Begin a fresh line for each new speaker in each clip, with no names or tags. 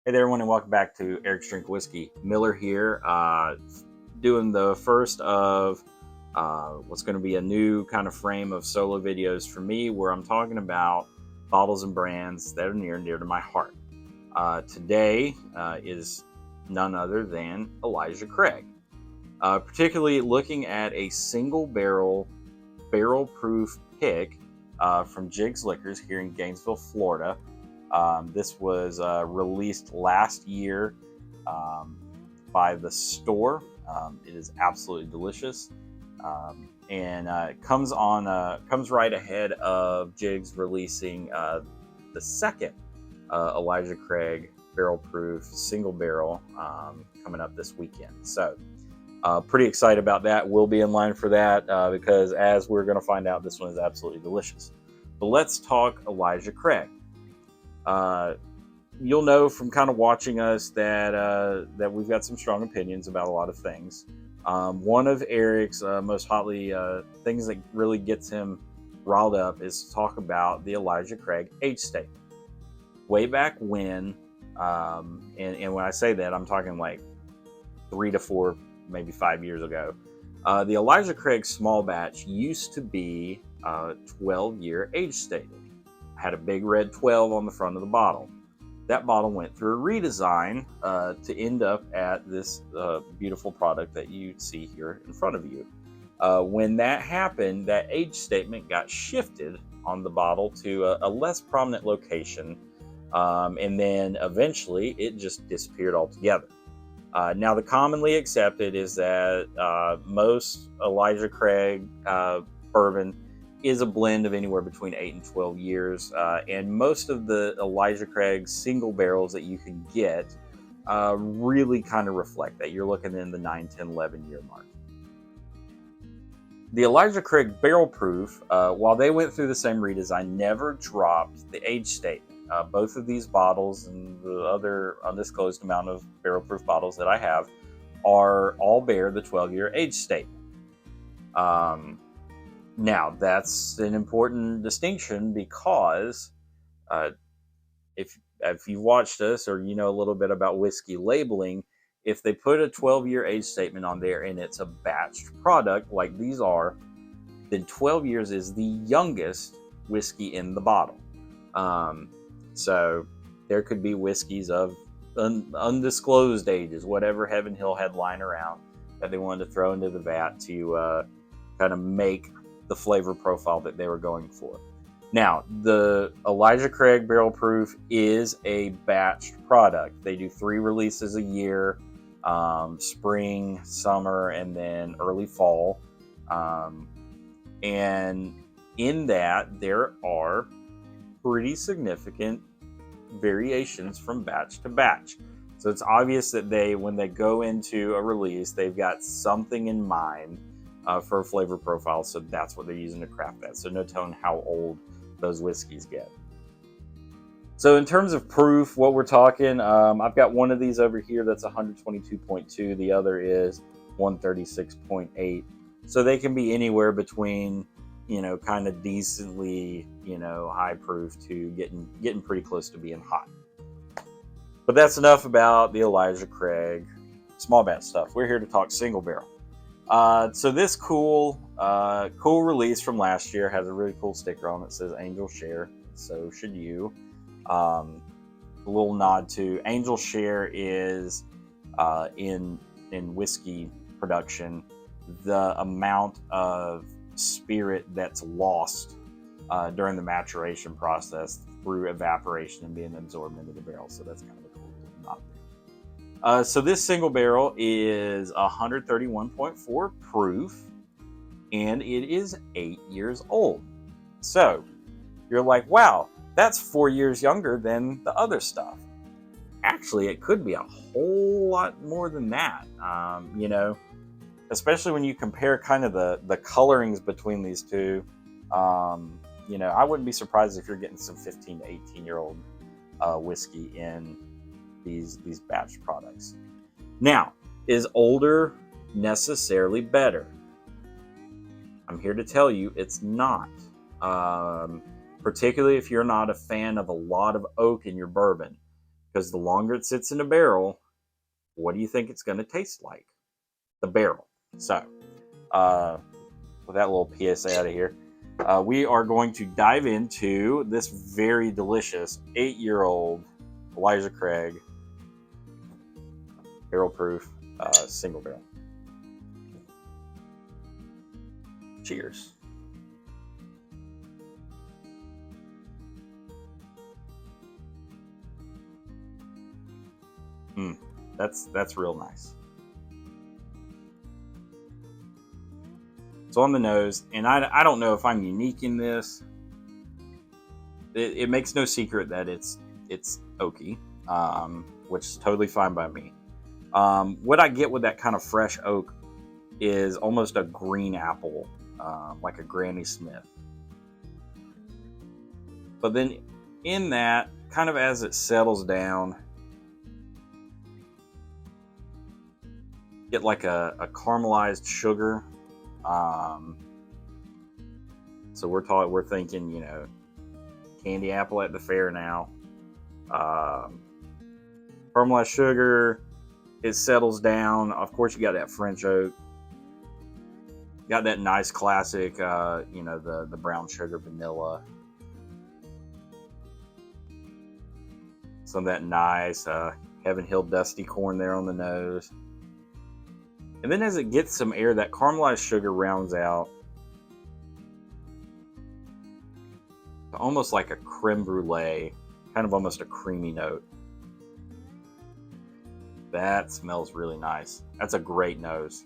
Hey there, everyone, and welcome back to Eric's Drink Whiskey. Miller here, doing the first of what's going to be a new kind of frame of solo videos for me, where I'm talking about bottles and brands that are near and dear to my heart. Today is none other than Elijah Craig, particularly looking at a single barrel proof pick from Jigz Liquors here in Gainesville, Florida. This was released last year by the store. It is absolutely delicious, and it comes right ahead of Jigz releasing the second Elijah Craig barrel proof single barrel coming up this weekend. So pretty excited about that. We'll be in line for that because, as we're going to find out, this one is absolutely delicious. But let's talk Elijah Craig. You'll know from kind of watching us that we've got some strong opinions about a lot of things. One of Eric's most hotly things that really gets him riled up is to talk about the Elijah Craig age statement. Way back when, and when I say that, I'm talking like 3 to 4, maybe 5 years ago. The Elijah Craig small batch used to be 12-year age statement. Had a big red 12 on the front of the bottle. That bottle went through a redesign to end up at this beautiful product that you see here in front of you. When that happened, that age statement got shifted on the bottle to a less prominent location, and then eventually it just disappeared altogether. Now, the commonly accepted is that most Elijah Craig bourbon is a blend of anywhere between 8 and 12 years, and most of the Elijah Craig single barrels that you can get really kind of reflect that. You're looking in the 9, 10, 11 year mark. The Elijah Craig barrel proof, while they went through the same redesign, never dropped the age statement. Both of these bottles and the other undisclosed amount of barrel proof bottles that I have all bear the 12-year age statement. Now, that's an important distinction because if you've watched us or you know a little bit about whiskey labeling, if they put a 12-year age statement on there and it's a batched product like these are, then 12 years is the youngest whiskey in the bottle. So there could be whiskeys of undisclosed ages, whatever Heaven Hill had lying around, that they wanted to throw into the vat to kind of make the flavor profile that they were going for. Now, the Elijah Craig barrel proof is a batched product. They do 3 releases a year, spring, summer, and then early fall. And in that, there are pretty significant variations from batch to batch. So it's obvious that when they go into a release, they've got something in mind for a flavor profile, so that's what they're using to craft that. So no telling how old those whiskeys get. So in terms of proof, what we're talking, I've got one of these over here that's 122.2. The other is 136.8. So they can be anywhere between, kind of decently, high proof to getting pretty close to being hot. But that's enough about the Elijah Craig small batch stuff. We're here to talk single barrel. So this cool release from last year has a really cool sticker on it that says Angel Share. So should you. A little nod to Angel Share is in whiskey production the amount of spirit that's lost during the maturation process through evaporation and being absorbed into the barrel. So that's kind of a cool little nod there. So this single barrel is 131.4 proof, and it is 8 years old. So you're like, wow, that's 4 years younger than the other stuff. Actually, it could be a whole lot more than that, especially when you compare kind of the colorings between these two. I wouldn't be surprised if you're getting some 15 to 18-year-old whiskey in these batch products. Now, is older necessarily better? I'm here to tell you it's not. Particularly if you're not a fan of a lot of oak in your bourbon. because the longer it sits in a barrel, what do you think it's going to taste like? The barrel. So, with that little PSA out of here, we are going to dive into this very delicious 8-year-old Elijah Craig barrel proof single barrel. Cheers. That's real nice. So on the nose, and I don't know if I'm unique in this. It makes no secret that it's oaky, which is totally fine by me. What I get with that kind of fresh oak is almost a green apple, like a Granny Smith. But then in that, kind of as it settles down, get like a caramelized sugar. So we're thinking, you know, candy apple at the fair now. Caramelized sugar, it settles down. Of course, you got that French oak. Got that nice classic, you know, the brown sugar vanilla. Some of that nice Heaven Hill dusty corn there on the nose. And then as it gets some air, that caramelized sugar rounds out to almost like a creme brulee, kind of almost a creamy note. That smells really nice. That's a great nose.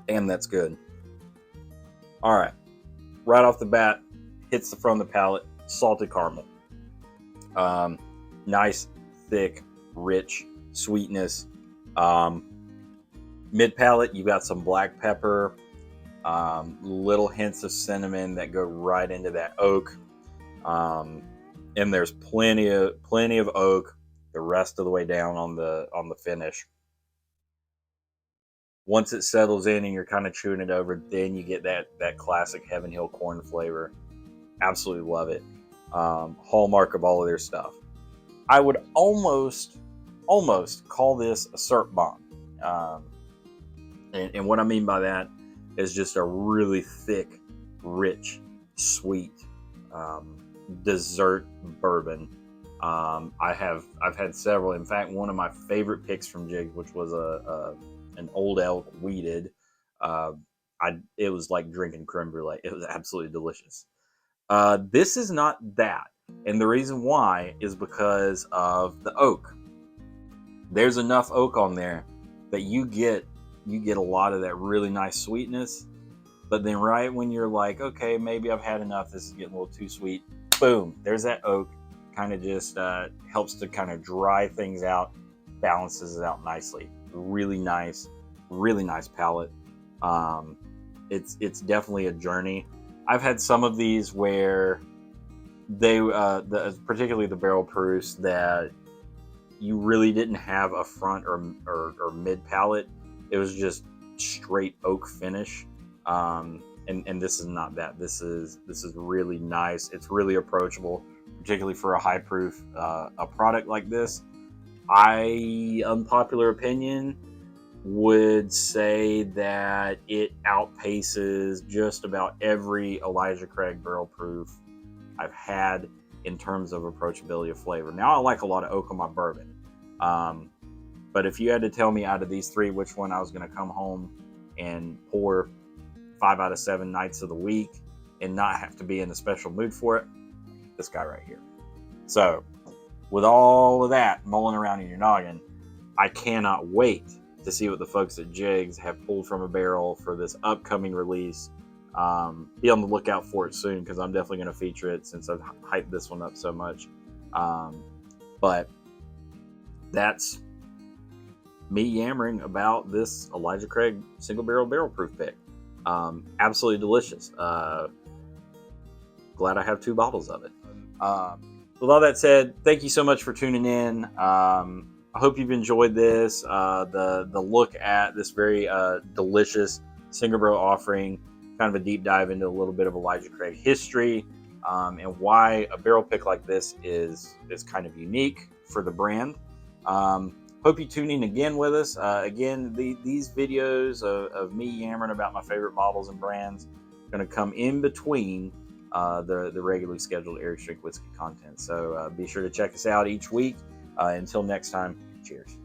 Damn, that's good. All right. Right off the bat, hits the front of the palate, salted caramel. Nice, thick, rich sweetness. Mid palate, you got some black pepper, little hints of cinnamon that go right into that oak. And there's plenty of oak the rest of the way down on the finish. Once it settles in and you're kind of chewing it over, then you get that classic Heaven Hill corn flavor. Absolutely love it. Hallmark of all of their stuff. I would almost call this a syrup bomb. And what I mean by that is just a really thick, rich, sweet dessert bourbon. I've had several. In fact, one of my favorite picks from Jigz, which was an Old Elk wheated. It was like drinking creme brulee. It was absolutely delicious. This is not that, and the reason why is because of the oak. There's enough oak on there that you get a lot of that really nice sweetness, but then right when you're like, okay, maybe I've had enough, this is getting a little too sweet, boom, there's that oak. Kind of just helps to kind of dry things out, balances it out nicely. Really nice palate. It's definitely a journey. I've had some of these where they particularly the barrel proofs that you really didn't have a front or mid palate. It was just straight oak finish. And this is not that. This is really nice. It's really approachable, particularly for a high proof a product like this. Unpopular opinion, would say that it outpaces just about every Elijah Craig barrel proof I've had in terms of approachability of flavor. Now, I like a lot of oak on my bourbon, but if you had to tell me out of these three which one I was going to come home and pour 5 out of 7 nights of the week and not have to be in a special mood for it, this guy right here. So with all of that mulling around in your noggin, I cannot wait to see what the folks at Jigz have pulled from a barrel for this upcoming release. Be on the lookout for it soon, because I'm definitely going to feature it since I've hyped this one up so much. But that's me yammering about this Elijah Craig single barrel proof pick. Absolutely delicious. Glad I have 2 bottles of it. with all that said, thank you so much for tuning in. I hope you've enjoyed this. The look at this very delicious Singer Bro offering, kind of a deep dive into a little bit of Elijah Craig history, and why a barrel pick like this is kind of unique for the brand. Hope you tune in again with us. Again, these videos of me yammering about my favorite models and brands are going to come in between the regularly scheduled Eric Strink Whiskey content. So be sure to check us out each week. Until next time, cheers.